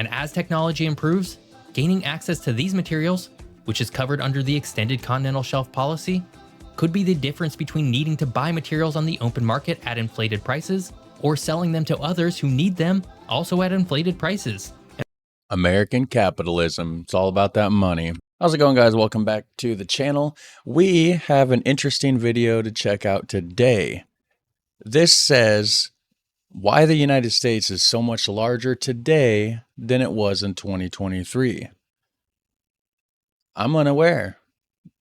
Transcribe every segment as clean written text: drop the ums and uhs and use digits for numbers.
And as technology improves, gaining access to these materials, which is covered under the Extended Continental Shelf policy, could be the difference between needing to buy materials on the open market at inflated prices or selling them to others who need them also at inflated prices. American capitalism. It's all about that money. How's it going, guys? Welcome back to the channel. We have an interesting video to check out today. This says why the United States is so much larger today than it was in 2023. I'm unaware.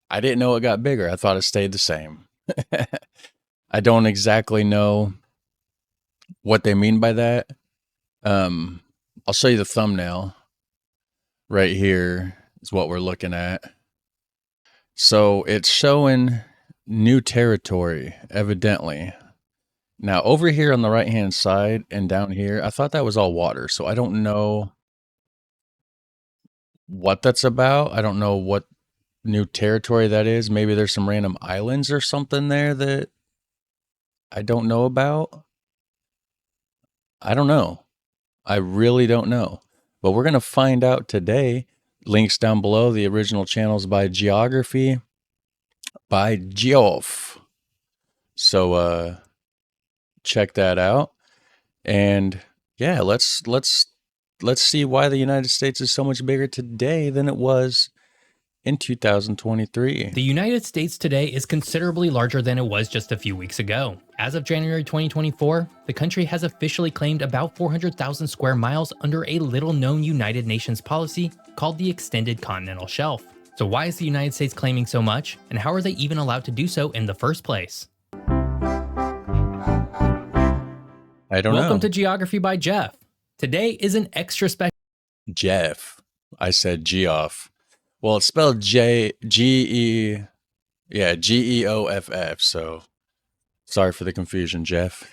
I didn't know it got bigger. I thought it stayed the same. I don't exactly know what they mean by that. I'll show you the thumbnail. Right here is what we're looking at. So it's showing new territory, evidently. Now over here on the right hand side and down here, I thought that was all water. So I don't know what that's about. I don't know what new territory that is. Maybe there's some random islands or something there that I don't know about. I don't know. I really don't know. But we're going to find out today. Links down below. The original channels by Geography by Geoff. So check that out. And yeah, let's see why the United States is so much bigger today than it was in 2023. The United States today is considerably larger than it was just a few weeks ago. As of January 2024, the country has officially claimed about 400,000 square miles under a little-known United Nations policy called the Extended Continental Shelf. So why is the United States claiming so much, and how are they even allowed to do so in the first place? I don't know. Welcome to Geography by Jeff. Today is an extra special... Jeff. I said Geoff. Well, it's spelled G-E-O-F-F, so sorry for the confusion, Jeff.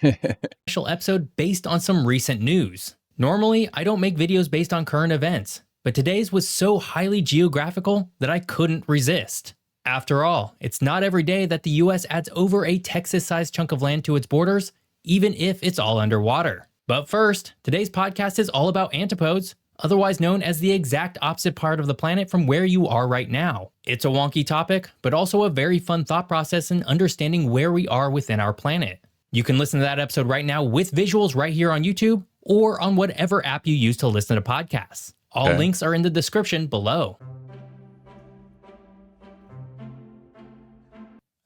special episode based on some recent news. Normally, I don't make videos based on current events, but today's was so highly geographical that I couldn't resist. After all, it's not every day that the US adds over a Texas-sized chunk of land to its borders, even if it's all underwater. But first, today's podcast is all about antipodes, otherwise known as the exact opposite part of the planet from where you are right now. It's a wonky topic, but also a very fun thought process in understanding where we are within our planet. You can listen to that episode right now with visuals right here on YouTube or on whatever app you use to listen to podcasts. All links are in the description below.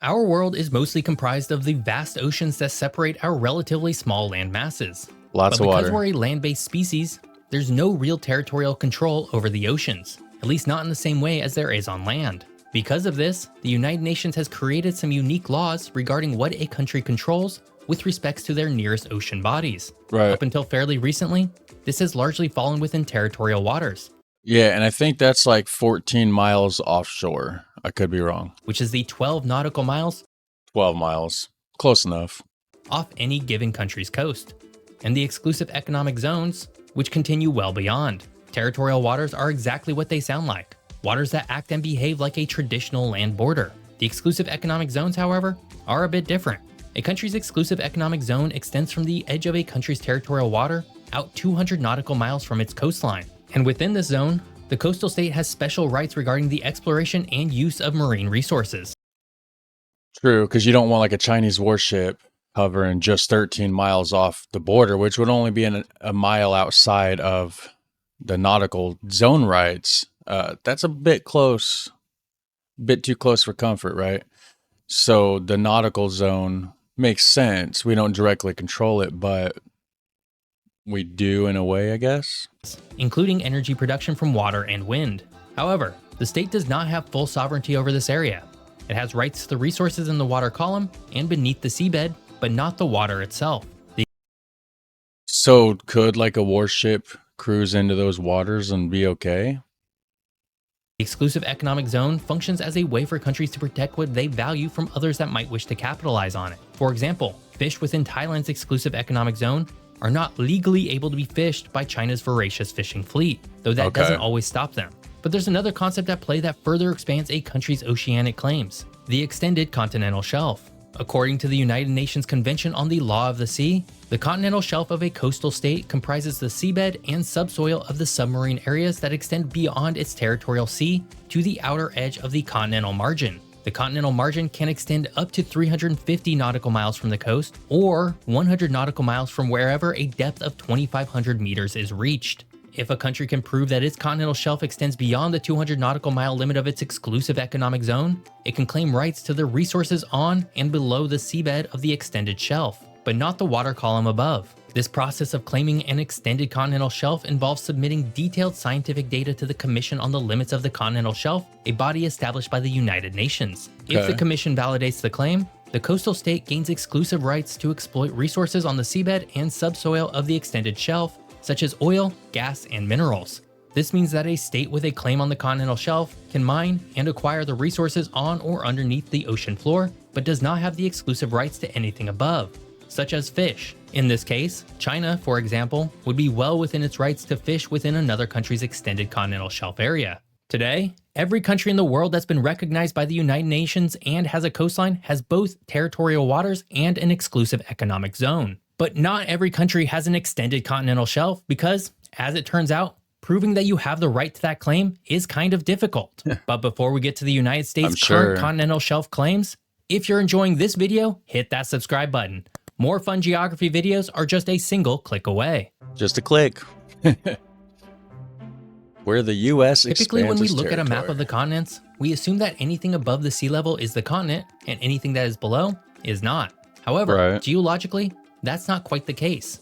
Our world is mostly comprised of the vast oceans that separate our relatively small land masses. Lots of water. Because we're a land-based species, there's no real territorial control over the oceans, at least not in the same way as there is on land. Because of this, the United Nations has created some unique laws regarding what a country controls with respects to their nearest ocean bodies. Right. Up until fairly recently, this has largely fallen within territorial waters. Yeah, and I think that's like 14 miles offshore. I could be wrong. Which is the 12 nautical miles 12 miles. Close enough. off any given country's coast. And the exclusive economic zones, which continue well beyond. Territorial waters are exactly what they sound like. Waters that act and behave like a traditional land border. The exclusive economic zones, however, are a bit different. A country's exclusive economic zone extends from the edge of a country's territorial water out 200 nautical miles from its coastline. And within this zone, the coastal state has special rights regarding the exploration and use of marine resources. True, because you don't want like a Chinese warship hovering just 13 miles off the border, which would only be a mile outside of the nautical zone rights. That's a bit close, bit too close for comfort, right? So the nautical zone makes sense. We don't directly control it, but we do in a way, I guess. Including energy production from water and wind. However, the state does not have full sovereignty over this area. It has rights to the resources in the water column and beneath the seabed, but not the water itself. So could like a warship cruise into those waters and be okay? The exclusive economic zone functions as a way for countries to protect what they value from others that might wish to capitalize on it. For example, fish within Thailand's exclusive economic zone are not legally able to be fished by China's voracious fishing fleet, though that doesn't always stop them. But there's another concept at play that further expands a country's oceanic claims: the extended continental shelf. According to the United Nations Convention on the Law of the Sea, the continental shelf of a coastal state comprises the seabed and subsoil of the submarine areas that extend beyond its territorial sea to the outer edge of the continental margin. The continental margin can extend up to 350 nautical miles from the coast, or 100 nautical miles from wherever a depth of 2,500 meters is reached. If a country can prove that its continental shelf extends beyond the 200 nautical mile limit of its exclusive economic zone, it can claim rights to the resources on and below the seabed of the extended shelf, but not the water column above. This process of claiming an extended continental shelf involves submitting detailed scientific data to the Commission on the Limits of the Continental Shelf, a body established by the United Nations. If the Commission validates the claim, the coastal state gains exclusive rights to exploit resources on the seabed and subsoil of the extended shelf, such as oil, gas, and minerals. This means that a state with a claim on the continental shelf can mine and acquire the resources on or underneath the ocean floor, but does not have the exclusive rights to anything above, such as fish. In this case, China, for example, would be well within its rights to fish within another country's extended continental shelf area. Today, every country in the world that's been recognized by the United Nations and has a coastline has both territorial waters and an exclusive economic zone. But not every country has an extended continental shelf because, as it turns out, proving that you have the right to that claim is kind of difficult. But before we get to the United States' current continental shelf claims, if you're enjoying this video, hit that subscribe button. More fun geography videos are just a single click away. Just a click. Where the U.S. Typically, when we look at a map of the continents, we assume that anything above the sea level is the continent and anything that is below is not. However, geologically, that's not quite the case.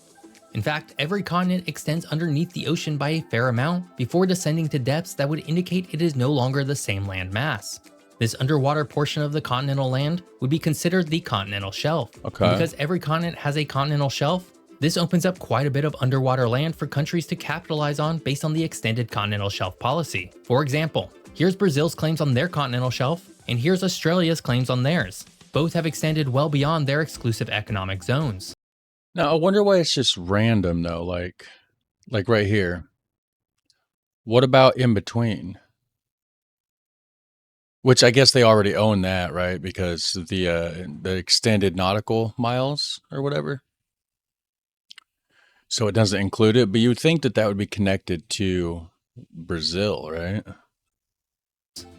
In fact, every continent extends underneath the ocean by a fair amount before descending to depths that would indicate it is no longer the same land mass. This underwater portion of the continental land would be considered the continental shelf. And because every continent has a continental shelf, this opens up quite a bit of underwater land for countries to capitalize on based on the extended continental shelf policy. For example, here's Brazil's claims on their continental shelf, and here's Australia's claims on theirs. Both have extended well beyond their exclusive economic zones. Now, I wonder why it's just random though, like right here. What about in between? Which I guess they already own that, right? Because of the extended nautical miles or whatever. So it doesn't include it, but you would think that that would be connected to Brazil, right?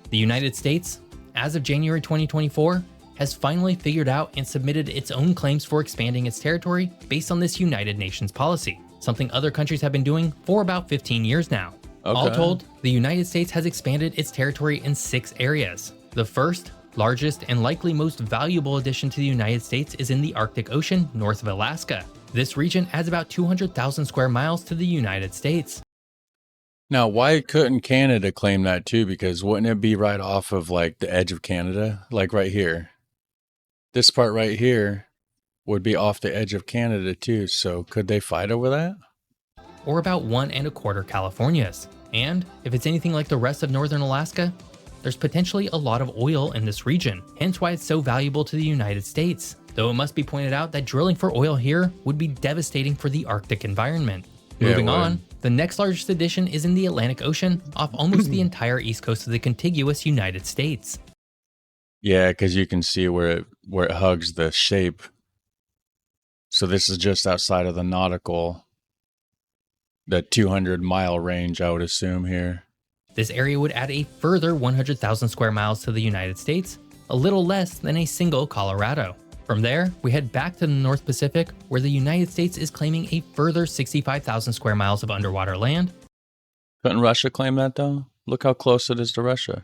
The United States, as of January 2024, has finally figured out and submitted its own claims for expanding its territory based on this United Nations policy, something other countries have been doing for about 15 years now. All told, the United States has expanded its territory in 6 areas. The first, largest, and likely most valuable addition to the United States is in the Arctic Ocean north of Alaska. This region adds about 200,000 square miles to the United States. Now, why couldn't Canada claim that too? Because wouldn't it be right off of like the edge of Canada, like right here? This part right here would be off the edge of Canada too, so could they fight over that? Or about 1 1/4 Californias. And if it's anything like the rest of northern Alaska, there's potentially a lot of oil in this region, hence why it's so valuable to the United States. Though it must be pointed out that drilling for oil here would be devastating for the Arctic environment. Moving on, the next largest addition is in the Atlantic Ocean off almost the entire east coast of the contiguous United States. Yeah, because you can see where it hugs the shape. So this is just outside of the 200-mile range, I would assume here. This area would add a further 100,000 square miles to the United States, a little less than a single Colorado. From there, we head back to the North Pacific, where the United States is claiming a further 65,000 square miles of underwater land. Couldn't Russia claim that though? Look how close it is to Russia.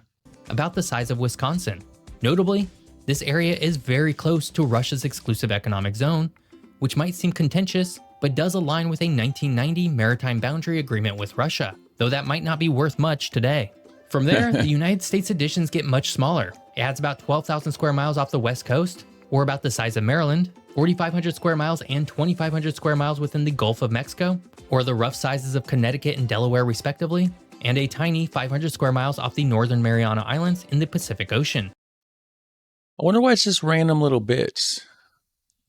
About the size of Wisconsin. Notably, this area is very close to Russia's exclusive economic zone, which might seem contentious, but does align with a 1990 maritime boundary agreement with Russia, though that might not be worth much today. From there, the United States additions get much smaller. It adds about 12,000 square miles off the west coast, or about the size of Maryland, 4,500 square miles and 2,500 square miles within the Gulf of Mexico, or the rough sizes of Connecticut and Delaware respectively, and a tiny 500 square miles off the Northern Mariana Islands in the Pacific Ocean. I wonder why it's just random little bits.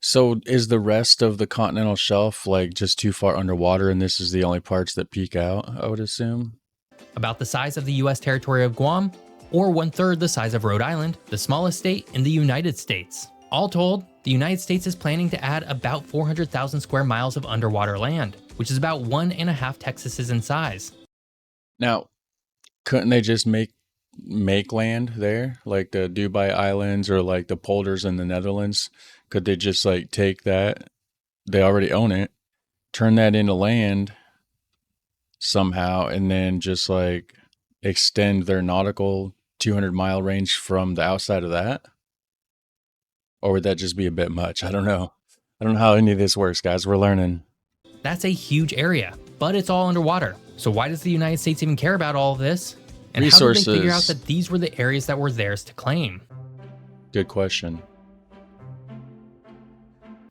So is the rest of the continental shelf like just too far underwater and this is the only parts that peek out, I would assume? About the size of the US territory of Guam, or 1/3 the size of Rhode Island, the smallest state in the United States. All told, the United States is planning to add about 400,000 square miles of underwater land, which is about 1.5 Texases in size. Now, couldn't they just make land there, like the Dubai Islands or like the polders in the Netherlands? Could they just like take that? They already own it, turn that into land somehow, and then just like extend their nautical 200-mile range from the outside of that? Or would that just be a bit much? I don't know. I don't know how any of this works, guys. We're learning. That's a huge area, but it's all underwater. So why does the United States even care about all of this? And Resources. How did they figure out that these were the areas that were theirs to claim? Good question.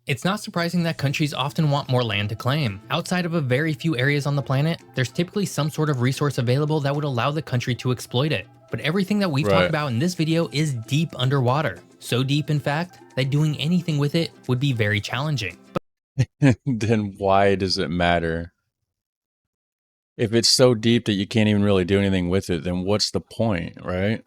It's not surprising that countries often want more land to claim. Outside of a very few areas on the planet, there's typically some sort of resource available that would allow the country to exploit it. But everything that we've talked about in this video is deep underwater. So deep, in fact, that doing anything with it would be very challenging. Then why does it matter? If it's so deep that you can't even really do anything with it, then what's the point, right?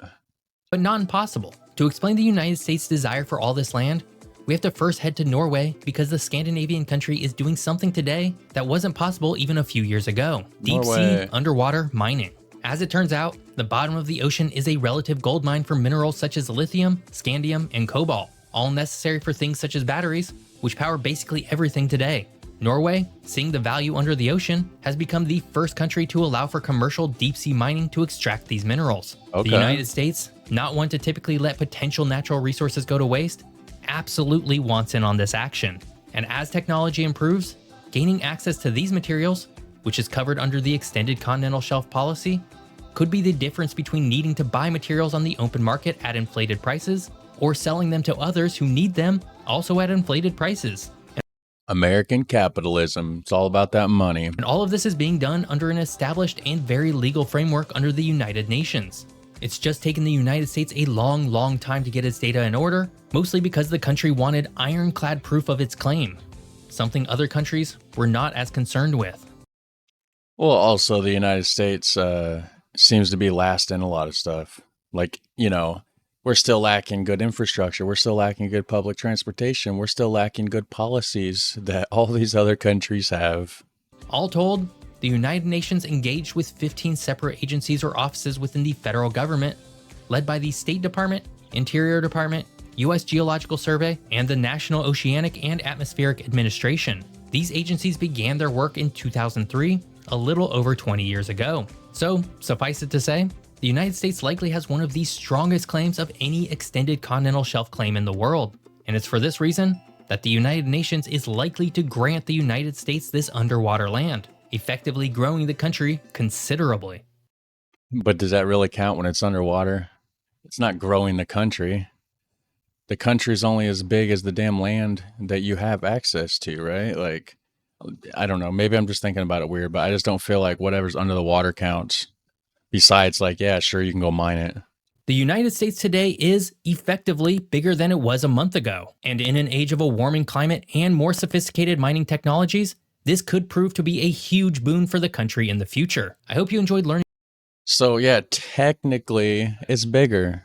But not impossible. To explain the United States' desire for all this land, we have to first head to Norway because the Scandinavian country is doing something today that wasn't possible even a few years ago. Deep sea, underwater mining. As it turns out, the bottom of the ocean is a relative gold mine for minerals such as lithium, scandium, and cobalt, all necessary for things such as batteries, which power basically everything today. Norway, seeing the value under the ocean, has become the first country to allow for commercial deep-sea mining to extract these minerals. Okay. The United States, not one to typically let potential natural resources go to waste, absolutely wants in on this action. And as technology improves, gaining access to these materials, which is covered under the Extended Continental Shelf Policy, could be the difference between needing to buy materials on the open market at inflated prices or selling them to others who need them also at inflated prices. American capitalism. It's all about that money. And all of this is being done under an established and very legal framework under the United Nations. It's just taken the United States a long time to get its data in order, mostly because the country wanted ironclad proof of its claim, something other countries were not as concerned with. Well, also the United States seems to be last in a lot of stuff. Like, you know, we're still lacking good infrastructure. We're still lacking good public transportation. We're still lacking good policies that all these other countries have. All told, the United Nations engaged with 15 separate agencies or offices within the federal government, led by the State Department, Interior Department, U.S. Geological Survey, and the National Oceanic and Atmospheric Administration. These agencies began their work in 2003, a little over 20 years ago. So, suffice it to say, the United States likely has one of the strongest claims of any extended continental shelf claim in the world. And it's for this reason that the United Nations is likely to grant the United States this underwater land, effectively growing the country considerably. But does that really count when it's underwater? It's not growing the country. The country's only as big as the damn land that you have access to, right? Like, I don't know. Maybe I'm just thinking about it weird, but I just don't feel like whatever's under the water counts. Besides, like, yeah, sure, you can go mine it. The United States today is effectively bigger than it was a month ago. And in an age of a warming climate and more sophisticated mining technologies, this could prove to be a huge boon for the country in the future. I hope you enjoyed learning. So, yeah, technically, it's bigger,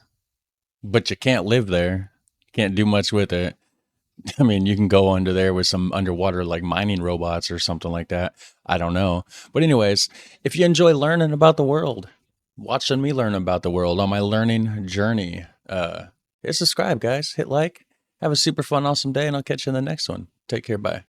but you can't live there. You can't do much with it. I mean, you can go under there with some underwater like mining robots or something like that. I don't know. But anyways, if you enjoy learning about the world, watching me learn about the world on my learning journey, hit subscribe, guys. Hit like. Have a super fun, awesome day, and I'll catch you in the next one. Take care. Bye.